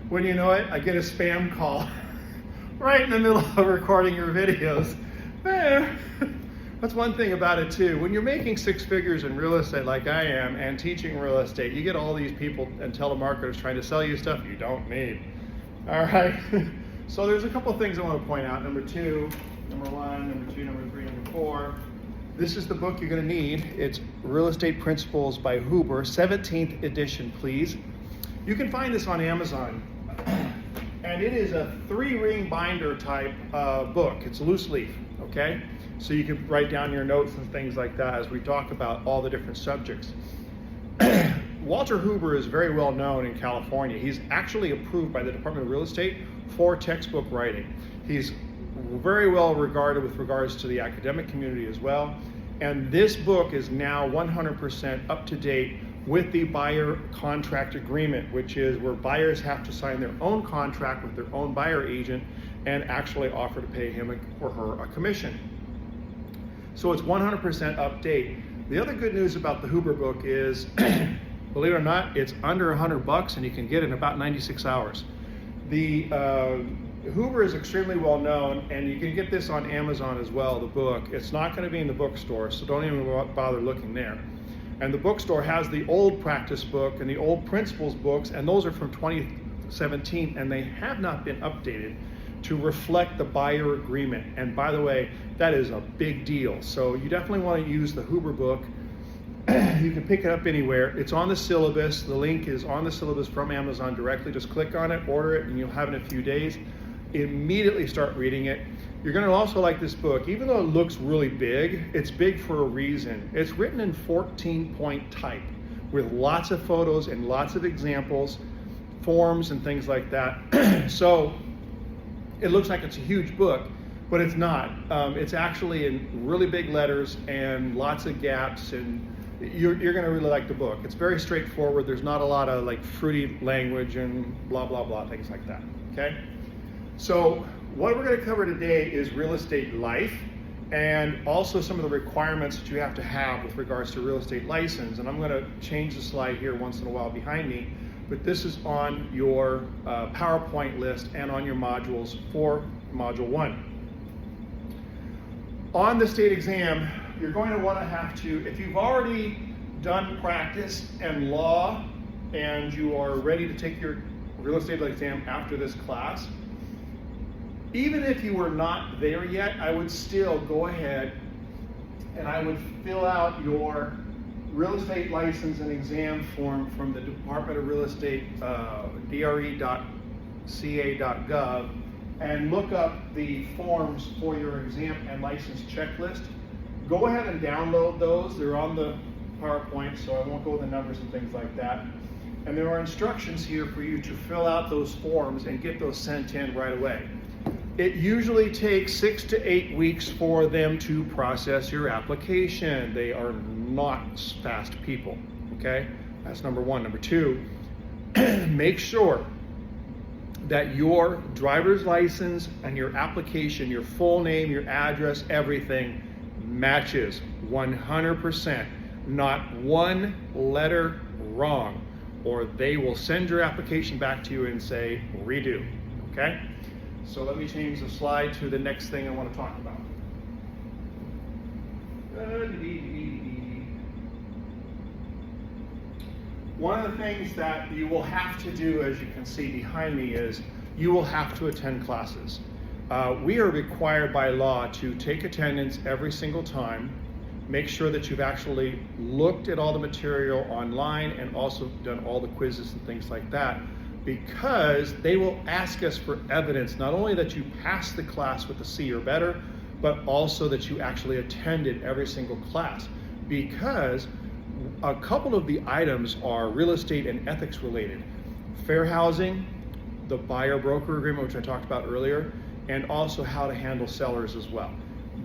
When you know it, I get a spam call right in the middle of recording your videos. That's one thing about it too. When you're making six figures in real estate like I am and teaching real estate, you get all these people and telemarketers trying to sell you stuff you don't need. All right. So there's a couple of things I want to point out. Number one, number two, number three, number four. This is the book you're going to need. It's Real Estate Principles by Huber, 17th edition, please. You can find this on Amazon. And it is a 3-ring binder type book. It's loose leaf, okay? So you can write down your notes and things like that as we talk about all the different subjects. Walter Huber is very well known in California. He's actually approved by the Department of Real Estate for textbook writing. He's very well regarded with regards to the academic community as well. And this book is now 100% up to date with the buyer contract agreement, which is where buyers have to sign their own contract with their own buyer agent and actually offer to pay him or her a commission. So it's 100% update. The other good news about the Huber book is, believe it or not, it's under $100 and you can get it in about 96 hours. The Huber is extremely well known, and you can get this on Amazon as well, the book. It's not going to be in the bookstore, so don't even bother looking there. And the bookstore has the old practice book and the old principles books, and those are from 2017, and they have not been updated to reflect the buyer agreement. And by the way, that is a big deal. So you definitely want to use the Huber book. You can pick it up anywhere. It's on the syllabus. The link is on the syllabus from Amazon directly. Just click on it, order it, and you'll have it in a few days. Immediately start reading it. You're going to also like this book. Even though it looks really big, it's big for a reason. It's written in 14-point type with lots of photos and lots of examples, forms and things like that. So it looks like it's a huge book, but it's not. It's actually in really big letters and lots of gaps, and you're going to really like the book. It's very straightforward. There's not a lot of like fruity language and blah, blah, blah, things like that, okay? So what we're going to cover today is real estate life, and also some of the requirements that you have to have with regards to real estate license. And I'm going to change the slide here once in a while behind me, but this is on your PowerPoint list and on your modules for Module 1. On the state exam, you're going to want to have to, if you've already done practice and law and you are ready to take your real estate exam after this class, even if you were not there yet, I would still go ahead and I would fill out your real estate license and exam form from the Department of Real Estate, dre.ca.gov, and look up the forms for your exam and license checklist. Go ahead and download those. They're on the PowerPoint, so I won't go with the numbers and things like that. And there are instructions here for you to fill out those forms and get those sent in right away. It usually takes 6 to 8 weeks for them to process your application. They are not fast people, okay? That's number one. Number two, make sure that your driver's license and your application, your full name, your address, everything matches 100%. Not one letter wrong, or they will send your application back to you and say, redo, okay? So let me change the slide to the next thing I want to talk about. One of the things that you will have to do, as you can see behind me, is you will have to attend classes. We are required by law to take attendance every single time, make sure that you've actually looked at all the material online and also done all the quizzes and things like that, because they will ask us for evidence, not only that you passed the class with a C or better, but also that you actually attended every single class, because a couple of the items are real estate and ethics related. Fair housing, the buyer-broker agreement, which I talked about earlier, and also how to handle sellers as well.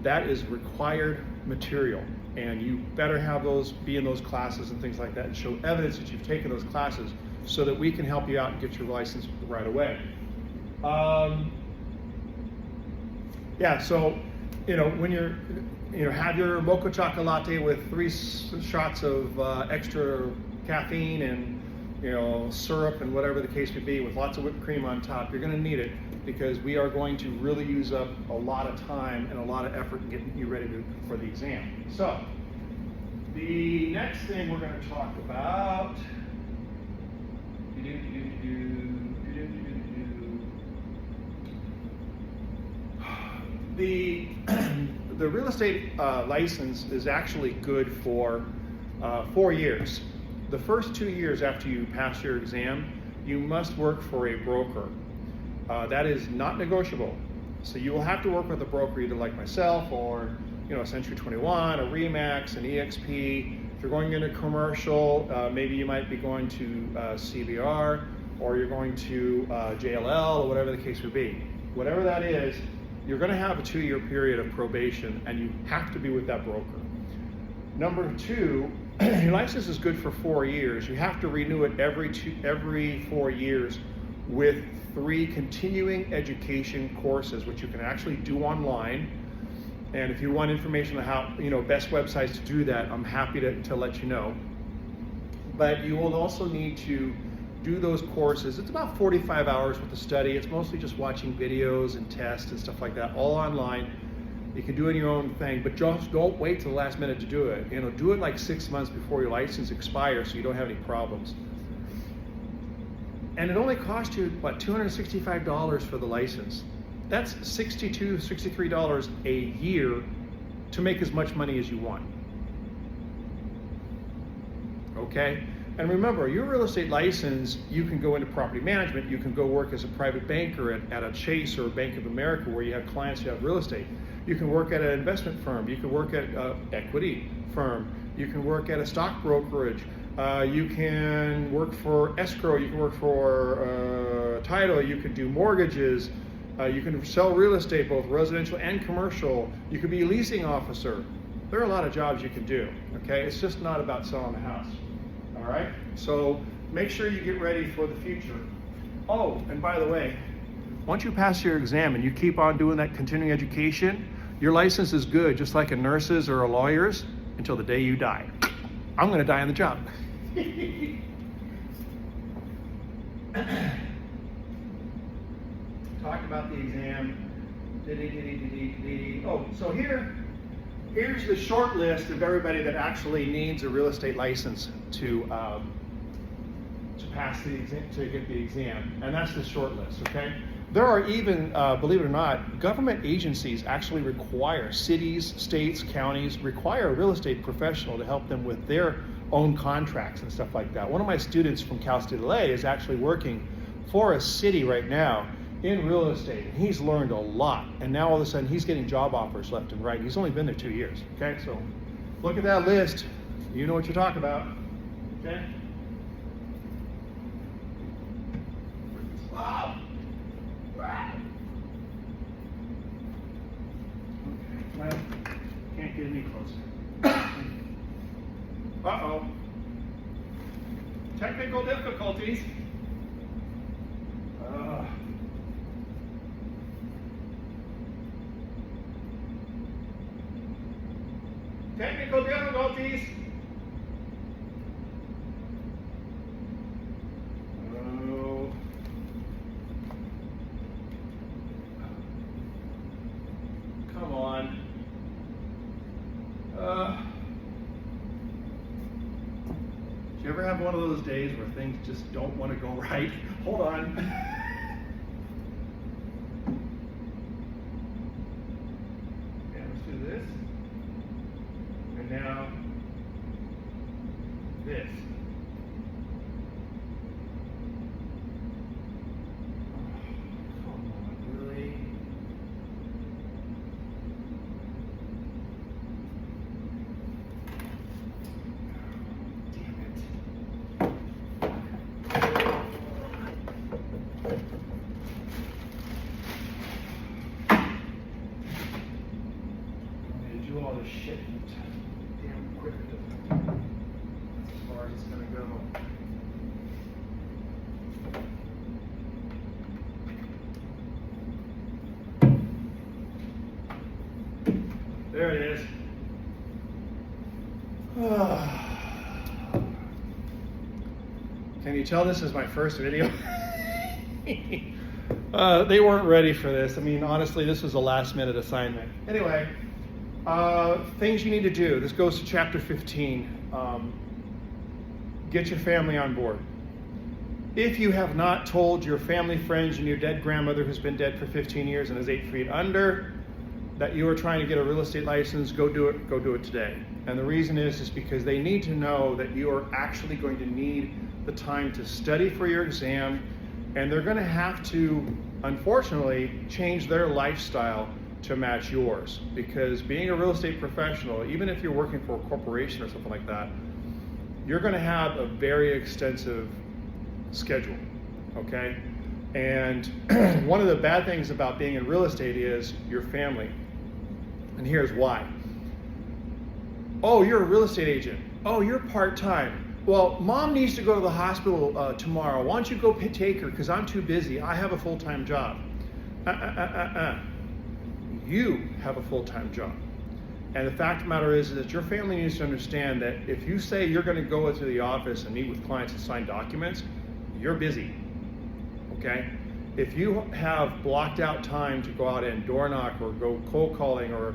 That is required material, and you better have those, be in those classes and things like that, and show evidence that you've taken those classes so that we can help you out and get your license right away. Yeah, so, when you're, have your mocha chocolate with 3 shots of extra caffeine and syrup and whatever the case may be with lots of whipped cream on top. You're going to need it because we are going to really use up a lot of time and a lot of effort in getting you ready for the exam. So the next thing we're going to talk about the real estate license is actually good for 4 years. The first 2 years after you pass your exam, you must work for a broker. That is not negotiable. So you will have to work with a broker either like myself or Century 21, a Remax, an EXP. If you're going into commercial, maybe you might be going to CBR or you're going to JLL or whatever the case would be. Whatever that is, you're going to have a 2-year period of probation and you have to be with that broker. Number 2, your license is good for 4 years. You have to renew it every 4 years with 3 continuing education courses, which you can actually do online. And if you want information on how, best websites to do that, I'm happy to let you know. But you will also need to do those courses. It's about 45 hours worth of study. It's mostly just watching videos and tests and stuff like that, all online. You can do it in your own thing, but just don't wait till the last minute to do it. Do it like 6 months before your license expires so you don't have any problems. And it only costs you, $265 for the license. That's $62, $63 a year to make as much money as you want. Okay? And remember, your real estate license, you can go into property management, you can go work as a private banker at a Chase or a Bank of America where you have clients who have real estate. You can work at an investment firm, you can work at an equity firm, you can work at a stock brokerage, you can work for escrow, you can work for title, you can do mortgages, you can sell real estate, both residential and commercial. You could be a leasing officer. There are a lot of jobs you can do, okay? It's just not about selling the house, all right? So make sure you get ready for the future. Oh, and by the way, once you pass your exam and you keep on doing that continuing education, your license is good, just like a nurse's or a lawyer's, until the day you die. I'm gonna die on the job. Talk about the exam. Oh, so here's the short list of everybody that actually needs a real estate license to pass the exam, to get the exam, and that's the short list. Okay. There are even, believe it or not, government agencies actually require, cities, states, counties, require a real estate professional to help them with their own contracts and stuff like that. One of my students from UCLA is actually working for a city right now in real estate, and he's learned a lot, and now all of a sudden he's getting job offers left and right. He's only been there 2 years, okay? So look at that list. You know what you're talking about, okay? Wow. Well, can't get any closer. Uh-oh. Technical difficulties. Technical difficulties. Oh. Come on. Do you ever have one of those days where things just don't want to go right? Hold on. Okay, let's do this. And now, this. Oh, come on, really? All this shit damn quick as far as it's gonna go. There it is. Can you tell this is my first video? They weren't ready for this. I mean, honestly, this was a last minute assignment. Anyway, things you need to do. This goes to chapter 15. Get your family on board. If you have not told your family, friends, and your dead grandmother who's been dead for 15 years and is 8 feet under that you are trying to get a real estate license, go do it. Go do it today. And the reason is because they need to know that you are actually going to need the time to study for your exam, and they're going to have to, unfortunately, change their lifestyle to match yours. Because being a real estate professional, even if you're working for a corporation or something like that, you're going to have a very extensive schedule, okay? And one of the bad things about being in real estate is your family. And here's why. Oh, you're a real estate agent. Oh, you're part-time. Well, mom needs to go to the hospital tomorrow. Why don't you go take her, because I'm too busy. I have a full-time job. You have a full-time job. And the fact of the matter is that your family needs to understand that if you say you're going to go into the office and meet with clients and sign documents, you're busy, okay? If you have blocked out time to go out and door knock or go cold calling or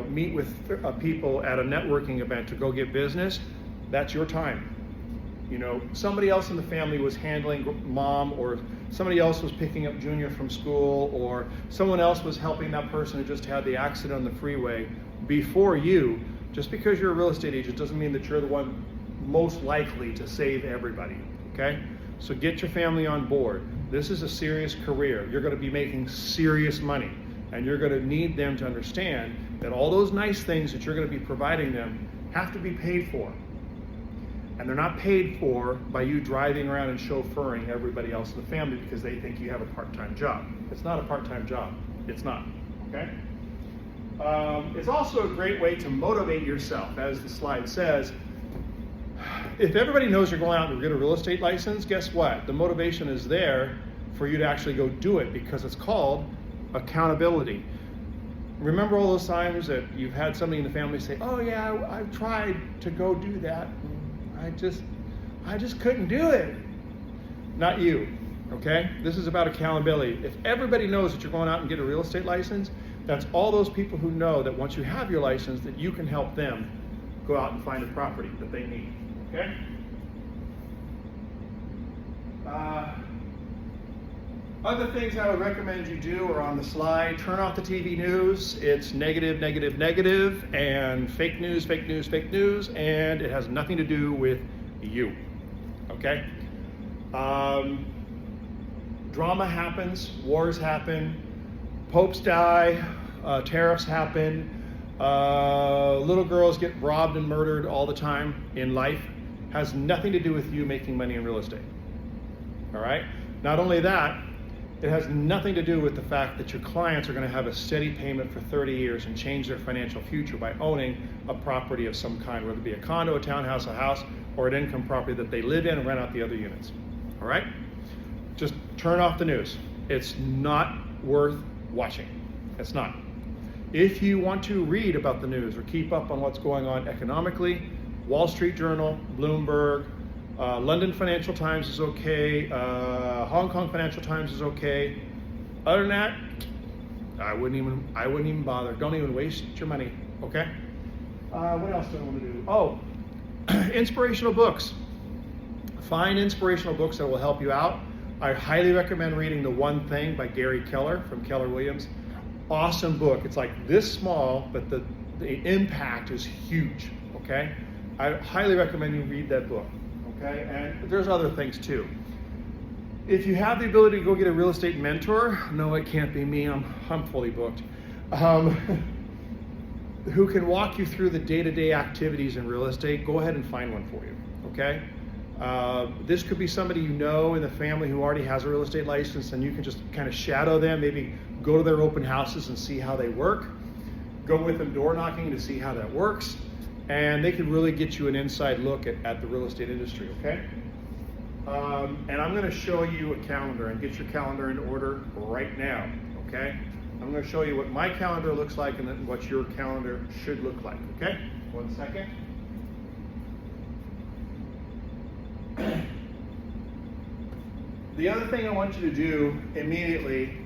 meet with people at a networking event to go get business, that's your time. Somebody else in the family was handling mom, or somebody else was picking up Junior from school, or someone else was helping that person who just had the accident on the freeway before you. Just because you're a real estate agent doesn't mean that you're the one most likely to save everybody, okay? So get your family on board. This is a serious career. You're going to be making serious money, and you're going to need them to understand that all those nice things that you're going to be providing them have to be paid for. And they're not paid for by you driving around and chauffeuring everybody else in the family because they think you have a part-time job. It's not a part-time job. It's not, okay? It's also a great way to motivate yourself. As the slide says, if everybody knows you're going out to get a real estate license, guess what? The motivation is there for you to actually go do it, because it's called accountability. Remember all those times that you've had somebody in the family say, oh yeah, I've tried to go do that. I just couldn't do it. Not you, okay? This is about accountability. If everybody knows that you're going out and get a real estate license, that's all those people who know that once you have your license, that you can help them go out and find a property that they need, okay? Other things I would recommend you do are on the slide. Turn off the TV news. It's negative, negative, negative, and fake news, fake news, fake news, and it has nothing to do with you, okay? Drama happens, wars happen, popes die, tariffs happen, little girls get robbed and murdered all the time in life. Has nothing to do with you making money in real estate, all right? Not only that, it has nothing to do with the fact that your clients are going to have a steady payment for 30 years and change their financial future by owning a property of some kind, whether it be a condo, a townhouse, a house, or an income property that they live in and rent out the other units. All right? Just turn off the news. It's not worth watching. It's not. If you want to read about the news or keep up on what's going on economically, Wall Street Journal, Bloomberg, London Financial Times is okay. Hong Kong Financial Times is okay. Other than that, I wouldn't even bother. Don't even waste your money. Okay. What else do I want to do? Oh, inspirational books. Find inspirational books that will help you out. I highly recommend reading The One Thing by Gary Keller from Keller Williams. Awesome book. It's like this small, but the impact is huge. Okay. I highly recommend you read that book. Okay, and there's other things too. If you have the ability to go get a real estate mentor, no, it can't be me, I'm fully booked, who can walk you through the day-to-day activities in real estate, go ahead and find one for you, okay? This could be somebody you know in the family who already has a real estate license, and you can just kind of shadow them, maybe go to their open houses and see how they work, go with them door knocking to see how that works, and they can really get you an inside look at the real estate industry, okay? And I'm gonna show you a calendar, and get your calendar in order right now, okay? I'm gonna show you what my calendar looks like and then what your calendar should look like, okay? 1 second. The other thing I want you to do immediately,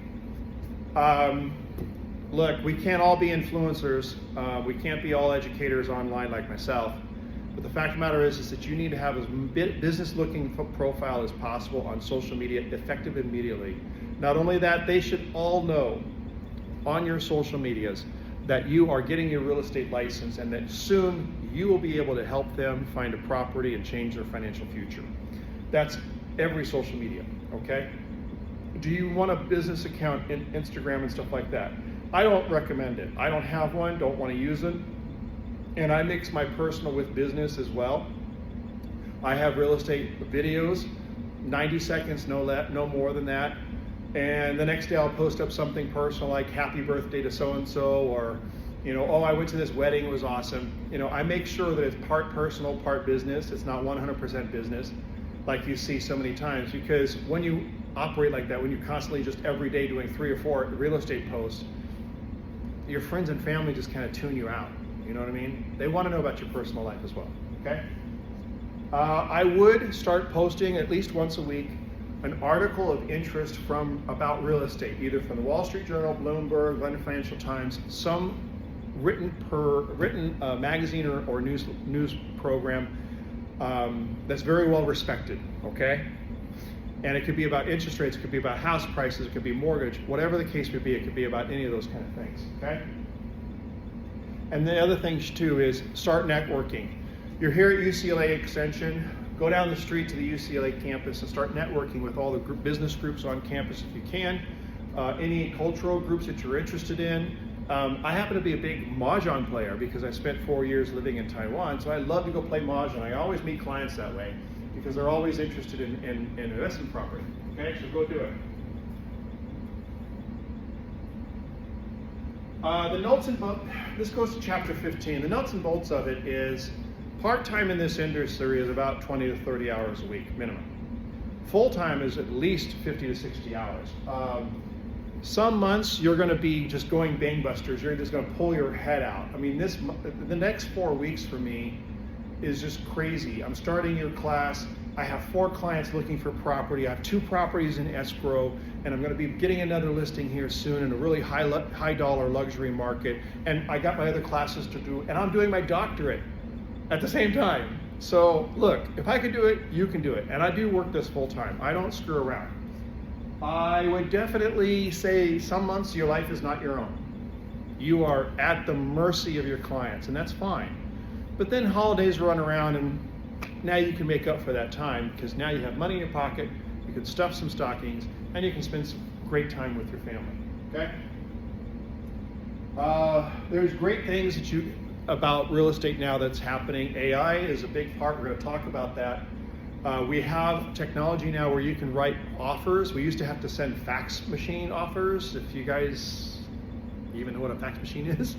look, we can't all be influencers. We can't be all educators online like myself. But the fact of the matter is that you need to have as business-looking profile as possible on social media, effective immediately. Not only that, they should all know on your social medias that you are getting your real estate license and that soon you will be able to help them find a property and change their financial future. That's every social media, okay? Do you want a business account in Instagram and stuff like that? I don't recommend it. I don't have one, don't want to use it. And I mix my personal with business as well. I have real estate videos, 90 seconds, no more than that. And the next day I'll post up something personal like happy birthday to so-and-so, or, oh, I went to this wedding, it was awesome. I make sure that it's part personal, part business. It's not 100% business like you see so many times, because when you operate like that, when you're constantly just every day doing 3 or 4 real estate posts, your friends and family just kind of tune you out. You know what I mean? They want to know about your personal life as well, okay? I would start posting at least once a week an article of interest about real estate, either from the Wall Street Journal, Bloomberg, London Financial Times, some written magazine or news program that's very well respected, okay? And it could be about interest rates, it could be about house prices, it could be mortgage, whatever the case may be, it could be about any of those kind of things, okay? And the other thing too is start networking. You're here at UCLA Extension, go down the street to the UCLA campus and start networking with all the business groups on campus if you can. Any cultural groups that you're interested in. I happen to be a big Mahjong player because I spent 4 years living in Taiwan, so I love to go play Mahjong. I always meet clients that way because they're always interested in investment property. Okay, so go do it. The nuts and bolts, this goes to chapter 15. The nuts and bolts of it is part-time in this industry is about 20 to 30 hours a week minimum. Full-time is at least 50 to 60 hours. Some months you're going to be just going gangbusters. You're just going to pull your head out. I mean, the next 4 weeks for me is just crazy. I'm starting your class. I have 4 clients looking for property. I have 2 properties in escrow, and I'm going to be getting another listing here soon in a really high dollar luxury market. And I got my other classes to do, and I'm doing my doctorate at the same time. So look, if I can do it, you can do it. And I do work this full time. I don't screw around. I would definitely say some months your life is not your own. You are at the mercy of your clients, and that's fine. But then holidays run around, and now you can make up for that time because now you have money in your pocket, you can stuff some stockings, and you can spend some great time with your family, okay? There's great things about real estate now that's happening. AI is a big part. We're going to talk about that. We have technology now where you can write offers. We used to have to send fax machine offers. If you guys even know what a fax machine is.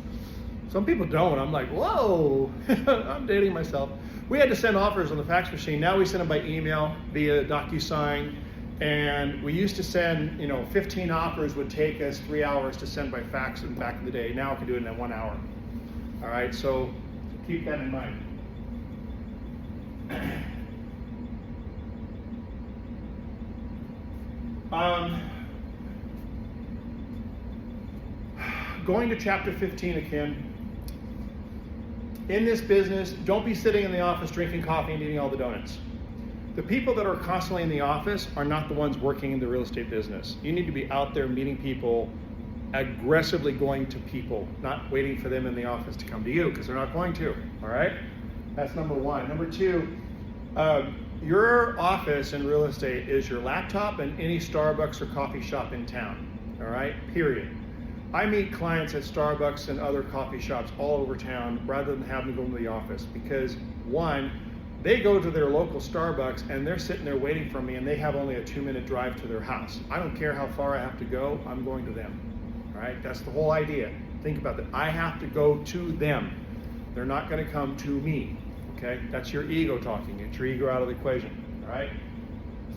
Some people don't. I'm like, whoa, I'm dating myself. We had to send offers on the fax machine. Now we send them by email via DocuSign. And we used to send, 15 offers would take us 3 hours to send by fax back in the day. Now I can do it in 1 hour. All right, so keep that in mind. Going to chapter 15 again. In this business, don't be sitting in the office drinking coffee and eating all the donuts. The people that are constantly in the office are not the ones working in the real estate business. You need to be out there meeting people, aggressively going to people, not waiting for them in the office to come to you, because they're not going to, all right? That's number one. Number two, your office in real estate is your laptop and any Starbucks or coffee shop in town, all right, period. I meet clients at Starbucks and other coffee shops all over town rather than having to go to the office because, one, they go to their local Starbucks and they're sitting there waiting for me and they have only a 2-minute drive to their house. I don't care how far I have to go, I'm going to them. All right, that's the whole idea. Think about that. I have to go to them. They're not going to come to me. Okay, that's your ego talking. Get your ego out of the equation. All right.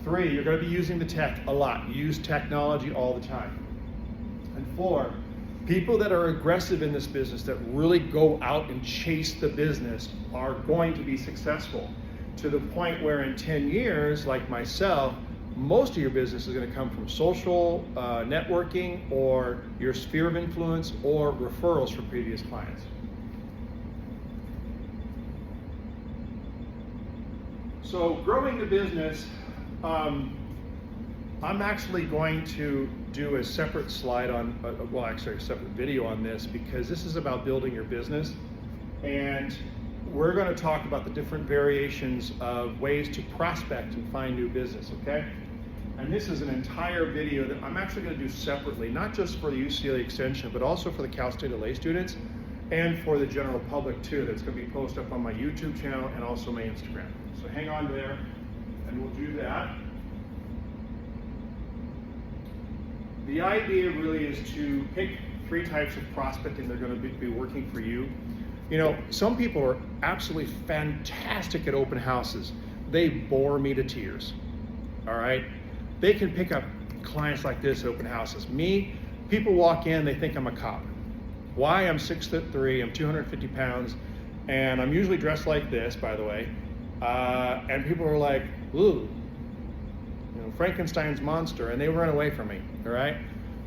3, you're going to be using the tech a lot. Use technology all the time. And 4, people that are aggressive in this business, that really go out and chase the business, are going to be successful to the point where in 10 years, like myself, most of your business is going to come from social networking, or your sphere of influence, or referrals from previous clients. So growing the business, I'm actually going to do a separate slide on, well, actually a separate video on this, because this is about building your business. And we're going to talk about the different variations of ways to prospect and find new business, okay? And this is an entire video that I'm actually going to do separately, not just for the UCLA Extension, but also for the Cal State LA students and for the general public too. That's going to be posted up on my YouTube channel and also my Instagram. So hang on there and we'll do that. The idea really is to pick 3 types of prospecting that are going to be working for you. You know, some people are absolutely fantastic at open houses. They bore me to tears, all right? They can pick up clients like this at open houses. Me, people walk in, they think I'm a cop. Why? I'm 6'3", I'm 250 pounds, and I'm usually dressed like this, by the way. And people are like, ooh, you know, Frankenstein's monster, and they run away from me, all right?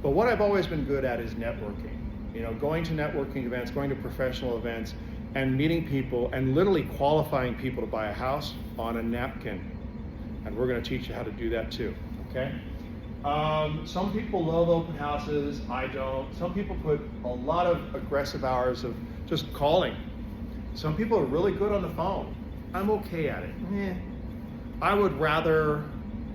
But what I've always been good at is networking. You know, going to networking events, going to professional events, and meeting people, and literally qualifying people to buy a house on a napkin. And we're going to teach you how to do that too, okay? Some people love open houses, I don't. Some people put a lot of aggressive hours of just calling. Some people are really good on the phone. I'm okay at it. I would rather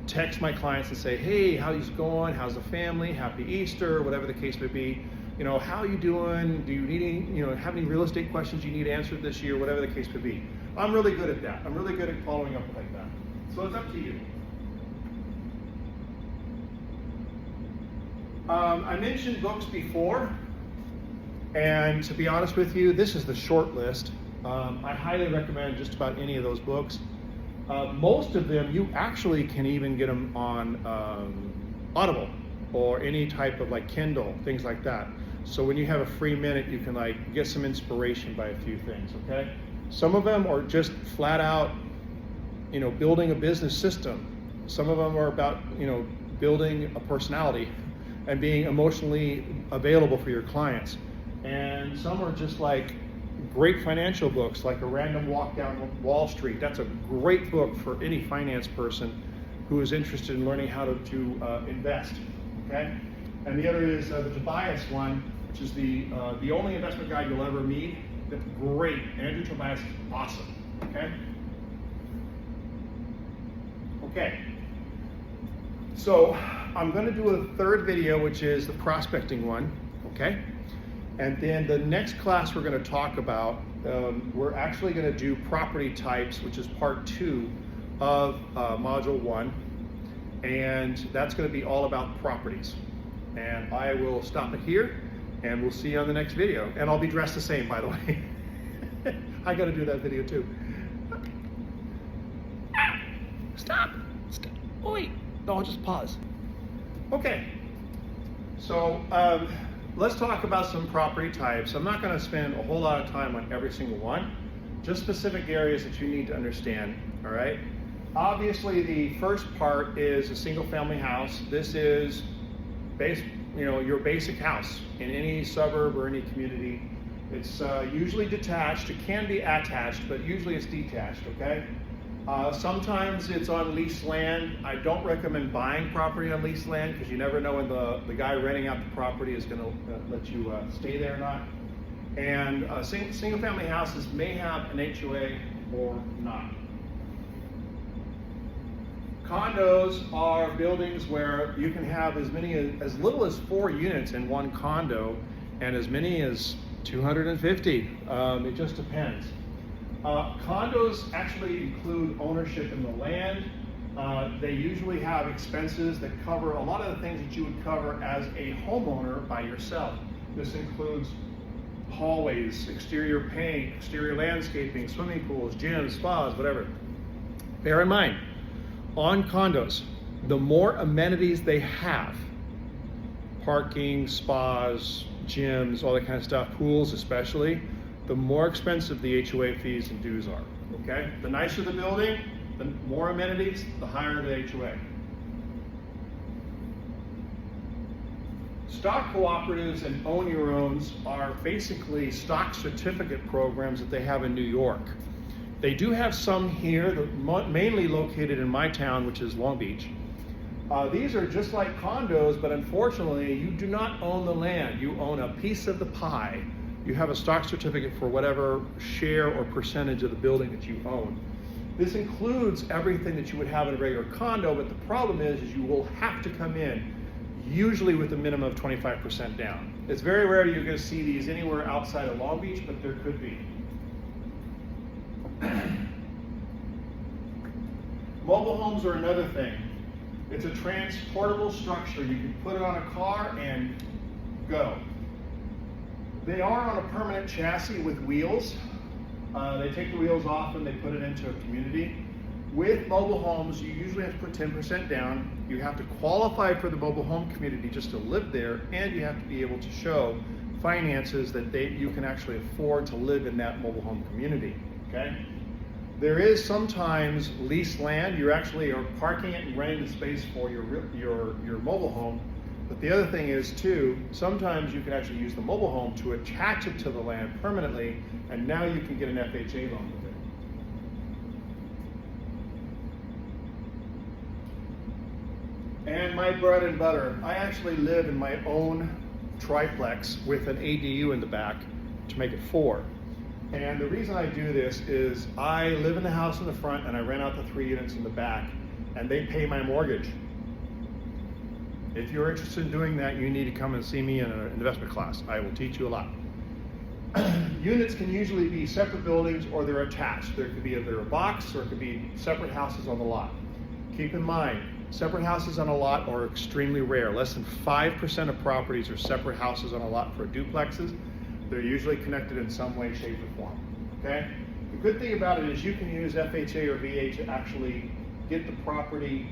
text my clients and say, hey, how's it going? How's the family? Happy Easter, whatever the case may be. You know, how are you doing? Do you need any, you know, have any real estate questions you need answered this year, whatever the case may be. I'm really good at that. I'm really good at following up like that. So it's up to you. I mentioned books before, and to be honest with you, this is the short list. I highly recommend just about any of those books. Most of them, you actually can even get them on Audible or any type of like Kindle, things like that. So when you have a free minute, you can like get some inspiration by a few things, okay? Some of them are just flat out, you know, building a business system. Some of them are about, you know, building a personality and being emotionally available for your clients. And some are just like great financial books, like A Random Walk Down Wall Street. That's a great book for any finance person who is interested in learning how to invest, okay? And the other is the Tobias one, which is the only investment guide you'll ever meet. That's great. Andrew Tobias is awesome, okay? Okay. So I'm going to do a third video, which is the prospecting one, okay? And then the next class we're going to talk about, we're actually going to do property types, which is part 2 of module 1. And that's going to be all about properties. And I will stop it here, and we'll see you on the next video. And I'll be dressed the same, by the way. I got to do that video too. Stop. Stop. Oh, wait. No, I'll just pause. Okay. So let's talk about some property types. I'm not going to spend a whole lot of time on every single one, just specific areas that you need to understand, all right? Obviously, the first part is a single family house. This is your basic house in any suburb or any community. It's usually detached. It can be attached, but usually it's detached, okay? Sometimes it's on leased land. I don't recommend buying property on leased land because you never know when the guy renting out the property is going to let you stay there or not. And single family houses may have an HOA or not. Condos are buildings where you can have as little as 4 units in one condo and as many as 250. It just depends. Condos actually include ownership in the land. They usually have expenses that cover a lot of the things that you would cover as a homeowner by yourself. This includes hallways, exterior paint, exterior landscaping, swimming pools, gyms, spas, whatever. Bear in mind, on condos, the more amenities they have, parking, spas, gyms, all that kind of stuff, pools especially, the more expensive the HOA fees and dues are, okay? The nicer the building, the more amenities, the higher the HOA. Stock cooperatives and own your owns are basically stock certificate programs that they have in New York. They do have some here, mainly located in my town, which is Long Beach. These are just like condos, but unfortunately, you do not own the land. You own a piece of the pie. You have a stock certificate for whatever share or percentage of the building that you own. This includes everything that you would have in a regular condo, but the problem is you will have to come in, usually with a minimum of 25% down. It's very rare you're going to see these anywhere outside of Long Beach, but there could be. Mobile homes are another thing. It's a transportable structure. You can put it on a car and go. They are on a permanent chassis with wheels. They take the wheels off and they put it into a community. With mobile homes, you usually have to put 10% down. You have to qualify for the mobile home community just to live there, and you have to be able to show finances that you can actually afford to live in that mobile home community, okay? There is sometimes leased land. You actually are parking it and renting the space for your mobile home. But the other thing is too, sometimes you can actually use the mobile home to attach it to the land permanently, and now you can get an FHA loan with it. And my bread and butter, I actually live in my own triplex with an ADU in the back to make it 4. And the reason I do this is I live in the house in the front and I rent out the 3 units in the back, and they pay my mortgage. If you're interested in doing that, you need to come and see me in an investment class. I will teach you a lot. Units can usually be separate buildings or they're attached. There could be either a box or it could be separate houses on the lot. Keep in mind, separate houses on a lot are extremely rare. Less than 5% of properties are separate houses on a lot for duplexes. They're usually connected in some way, shape, or form, okay? The good thing about it is you can use FHA or VA to actually get the property,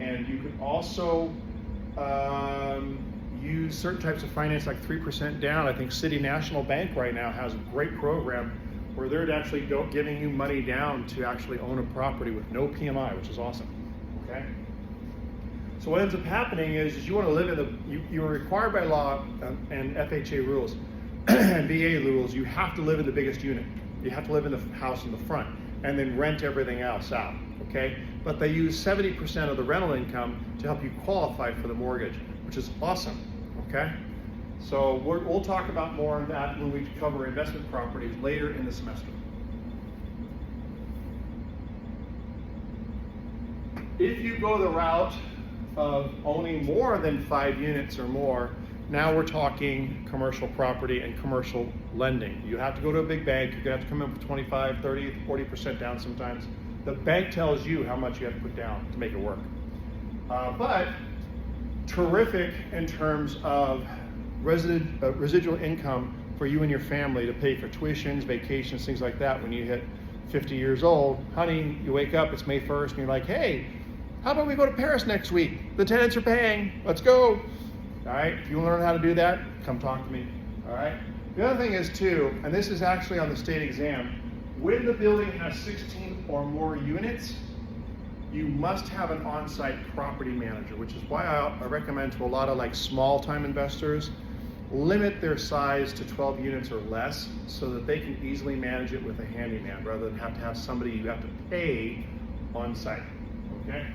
and you can also use certain types of finance like 3% down. I think City National Bank right now has a great program where they're actually giving you money down to actually own a property with no PMI, which is awesome, okay? So what ends up happening is you want to live in you're required by law and FHA rules and VA rules, you have to live in the biggest unit. You have to live in the house in the front and then rent everything else out, okay? But they use 70% of the rental income to help you qualify for the mortgage, which is awesome, okay? So we'll talk about more on that when we cover investment properties later in the semester. If you go the route of owning more than 5 units or more, now we're talking commercial property and commercial lending. You have to go to a big bank. You're gonna have to come in with 25, 30, 40% down sometimes. The bank tells you how much you have to put down to make it work. But terrific in terms of residual income for you and your family to pay for tuitions, vacations, things like that when you hit 50 years old. Honey, you wake up, it's May 1st, and you're like, hey, how about we go to Paris next week? The tenants are paying, let's go. All right, if you learn how to do that, come talk to me, all right? The other thing is too, and this is actually on the state exam, when the building has 16 or more units, you must have an on-site property manager, which is why I recommend to a lot of like small-time investors, limit their size to 12 units or less so that they can easily manage it with a handyman rather than have to have somebody you have to pay on-site, okay?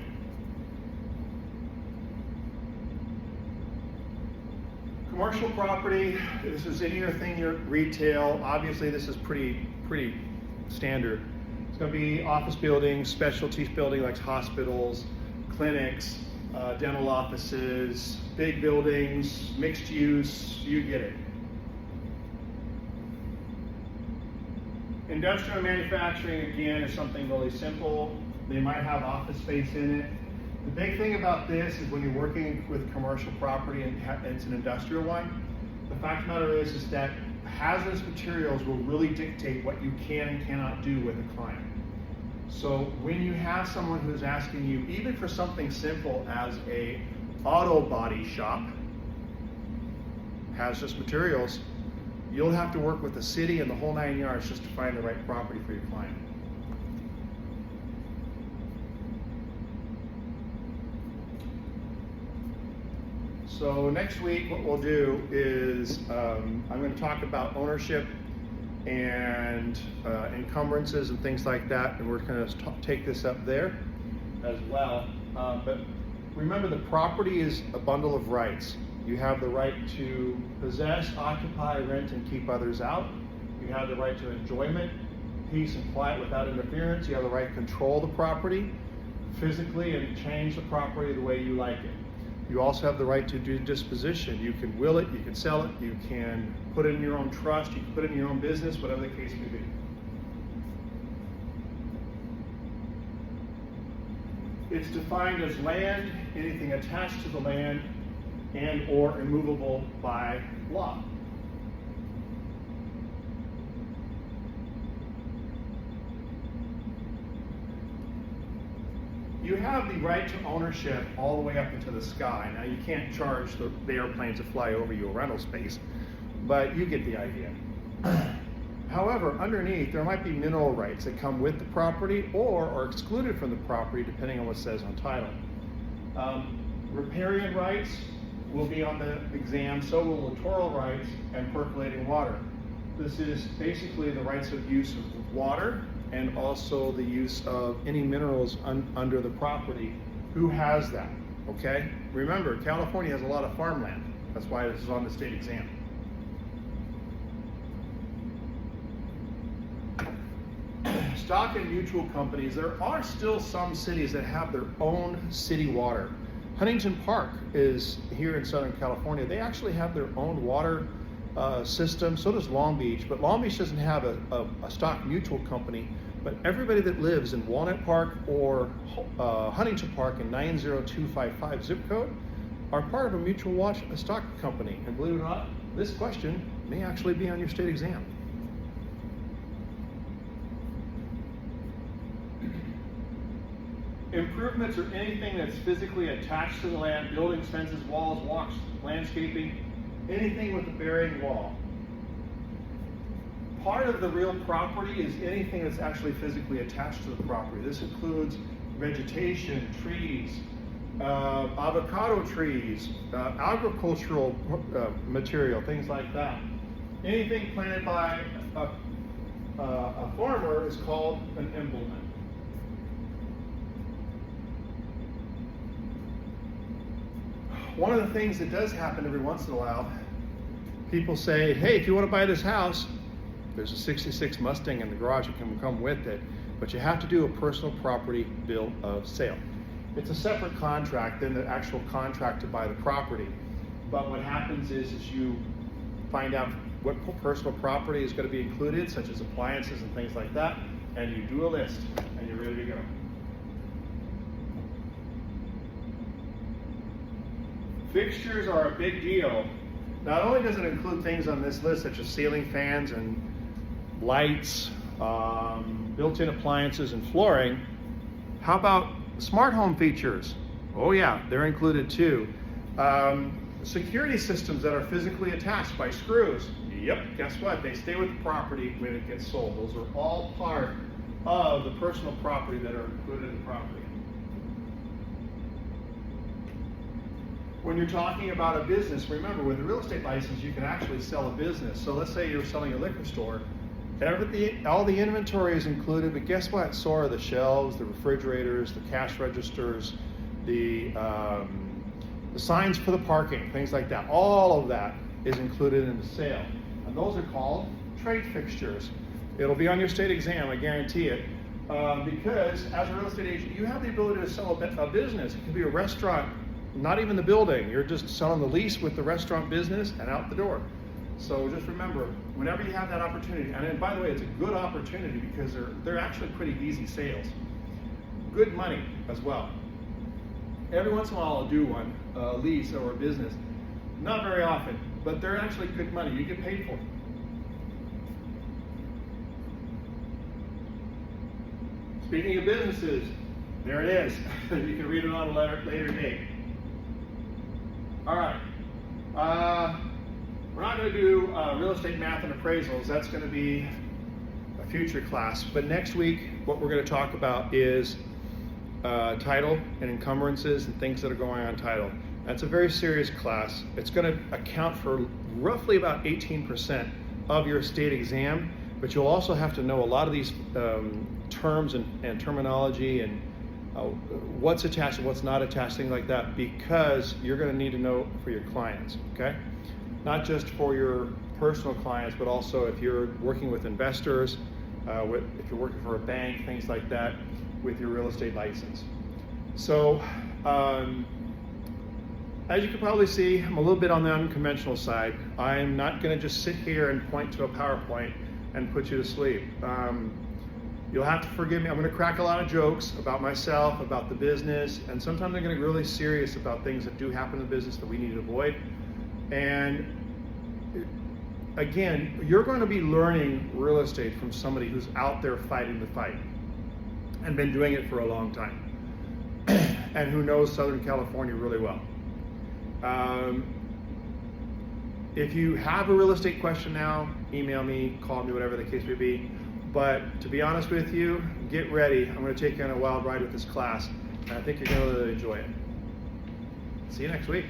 Commercial property, this is anything your retail. Obviously, this is pretty standard. It's going to be office buildings, specialty buildings like hospitals, clinics, dental offices, big buildings, mixed use, you get it. Industrial manufacturing, again, is something really simple. They might have office space in it. The big thing about this is when you're working with commercial property and it's an industrial one, the fact of the matter is that hazardous materials will really dictate what you can and cannot do with a client. So when you have someone who's asking you, even for something simple as a auto body shop, hazardous materials, you'll have to work with the city and the whole 9 yards just to find the right property for your client. So next week what we'll do is I'm going to talk about ownership and encumbrances and things like that, and we're going to take this up there as well. But remember, the property is a bundle of rights. You have the right to possess, occupy, rent, and keep others out. You have the right to enjoyment, peace, and quiet without interference. You have the right to control the property physically and change the property the way you like it. You also have the right to do disposition. You can will it, you can sell it, you can put it in your own trust, you can put it in your own business, whatever the case may be. It's defined as land, anything attached to the land, and or immovable by law. You have the right to ownership all the way up into the sky. Now, you can't charge the airplanes that fly over you a rental space, but you get the idea. However, underneath, there might be mineral rights that come with the property or are excluded from the property depending on what it says on title. Riparian rights will be on the exam, so will littoral rights and percolating water. This is basically the rights of use of water and also the use of any minerals under the property. Who has that, okay? Remember, California has a lot of farmland. That's why this is on the state exam. Stock and mutual companies, there are still some cities that have their own city water. Huntington Park is here in Southern California. They actually have their own water system. So does Long Beach, but Long Beach doesn't have a stock mutual company. But everybody that lives in Walnut Park or Huntington Park in 90255 zip code are part of a mutual stock company. And believe it or not, this question may actually be on your state exam. Improvements are anything that's physically attached to the land: buildings, fences, walls, walks, landscaping, anything with a bearing wall. Part of the real property is anything that's actually physically attached to the property. This includes vegetation, trees, avocado trees, agricultural material, things like that. Anything planted by a farmer is called an implement. One of the things that does happen every once in a while, people say, hey, if you want to buy this house, there's a 66 Mustang in the garage that can come with it, but you have to do a personal property bill of sale. It's a separate contract than the actual contract to buy the property. But what happens is you find out what personal property is going to be included, such as appliances and things like that, and you do a list, and you're ready to go. Fixtures are a big deal. Not only does it include things on this list such as ceiling fans and lights, built-in appliances and flooring, how about smart home features? Oh yeah, they're included too. Security systems that are physically attached by screws. Yep, guess what? They stay with the property when it gets sold. Those are all part of the personal property that are included in the property. When you're talking about a business, remember, with a real estate license, you can actually sell a business. So let's say you're selling a liquor store. All the inventory is included, but guess what? So are the shelves, the refrigerators, the cash registers, the signs for the parking, things like that. All of that is included in the sale. And those are called trade fixtures. It'll be on your state exam, I guarantee it. Because as a real estate agent, you have the ability to sell a business. It could be a restaurant, not even the building. You're just selling the lease with the restaurant business and out the door. So just remember, whenever you have that opportunity, and by the way, it's a good opportunity because they're actually pretty easy sales. Good money as well. Every once in a while I'll do one, a lease or a business. Not very often, but they're actually good money. You get paid for them. Speaking of businesses, there it is. You can read it on a later date. All right. We're not going to do real estate math and appraisals. That's going to be a future class. But next week, what we're going to talk about is title and encumbrances and things that are going on title. That's a very serious class. It's going to account for roughly about 18% of your state exam, but you'll also have to know a lot of these terms and terminology and what's attached and what's not attached, things like that, because you're going to need to know for your clients, okay? Not just for your personal clients, but also if you're working with investors, if you're working for a bank, things like that, with your real estate license. So, as you can probably see, I'm a little bit on the unconventional side. I'm not going to just sit here and point to a PowerPoint and put you to sleep. You'll have to forgive me. I'm going to crack a lot of jokes about myself, about the business, and sometimes I'm going to get really serious about things that do happen in the business that we need to avoid. And again, you're going to be learning real estate from somebody who's out there fighting the fight and been doing it for a long time and who knows Southern California really well. If you have a real estate question now, email me, call me, whatever the case may be. But to be honest with you, get ready. I'm going to take you on a wild ride with this class, and I think you're going to really enjoy it. See you next week.